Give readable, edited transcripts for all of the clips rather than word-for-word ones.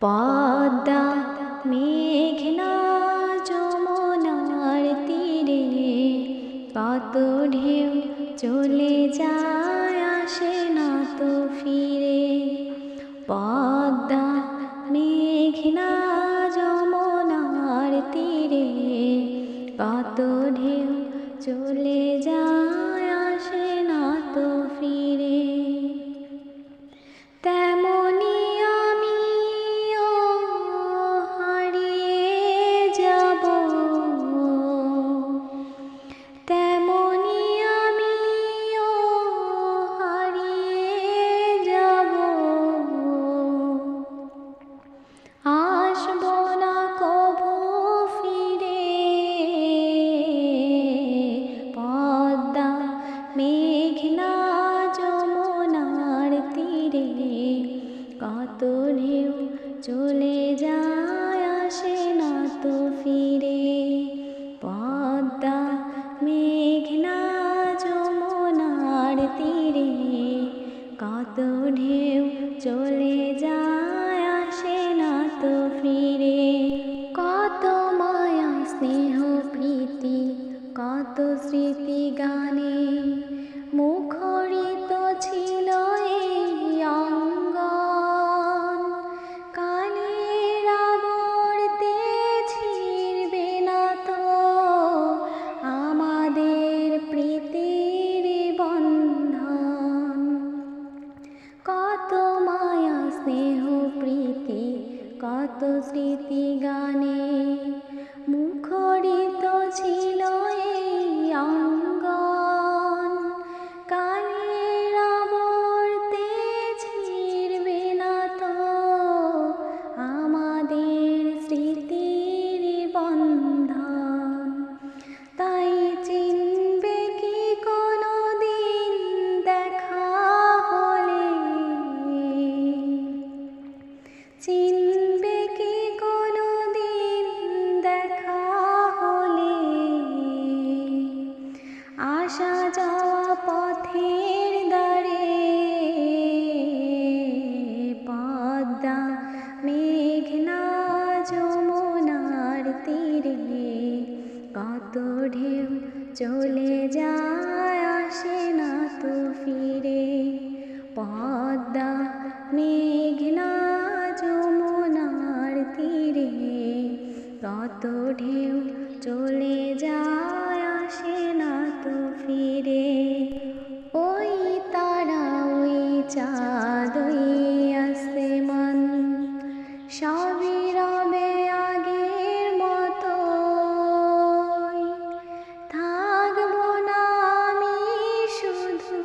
পদ্মা মেঘনা যমুনার তীরে কত ঢেউ চলে যায় আসে না তো ফিরে। পদ্মা মেঘনা যমুনার তীরে কত ঢেউ চলে যায় আসে না তো ফিরে। তেমনি আমিও হারিয়ে যাব, তেমনি আমিও হারিয়ে যাব, আসব না কবু ফিরে। পদ্মা মেঘনা যমুনার তীরে কত ঢেউ চলে যায় আসে না তো ফিরে। পদ্মা মেঘনা যমুনার তীরে কত ঢেউ চলে যায় আসে না তো ফিরে। কত মায়া স্নেহ প্রীতি কত স্মৃতি গানে মুখরিত ছিল এই অঙ্গন। কালের আবর্তে ছিঁড়বে না তো আমাদের প্রীতির বন্ধন। কত মায়া স্নেহ প্রীতি কত স্মৃতি গানে মুখরিত ছিল এই অঙ্গন। কালের আবর্তে ছিঁড়বে না তো আমাদের স্মৃতির বন্ধন। তাই চিনবে কি কোনো দিন দেখা হলে, চিনবে কি কোনো দিন দেখা হলে, আসা যাওয়া পথের ধারে। পদ্মা মেঘনা যমুনার তীরে কত ঢেউ চলে যায় আসে না তো ফিরে। পদ্মা মেঘনা যমুনার তীরে কত ঢেউ চলে যায় আসে না তো ফিরে। ওই তারা ওই চাঁদ ওই আসমান সবই রবে আগের মতো। থাকবো না আমি শুধু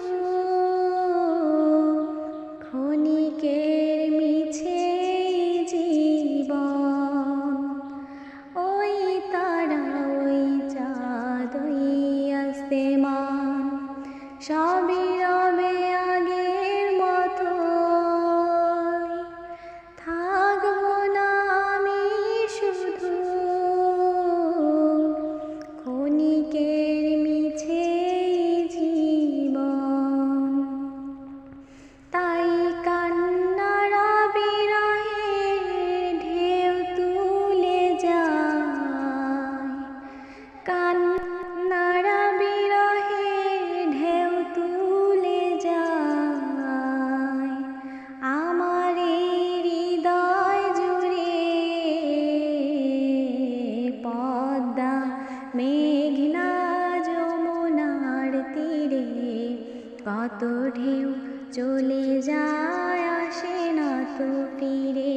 ক্ষণিকের মিছে জীবন। ওই তারা ওই চাঁদ ওই আসমান সবই রবে আগের মতো। থাকবো না আমি শুধু ক্ষণিকের মিছে জীবন। তাই কান্নার বিরহে ঢেউ তুলে যায়, কান্নার বিরহে ঢেউ তুলে যায় আমার এই হৃদয় জুড়ে। পদ্মা মেঘনা যমুনার তীরে কত ঢেউ চলে যায় আসে না তো ফিরে।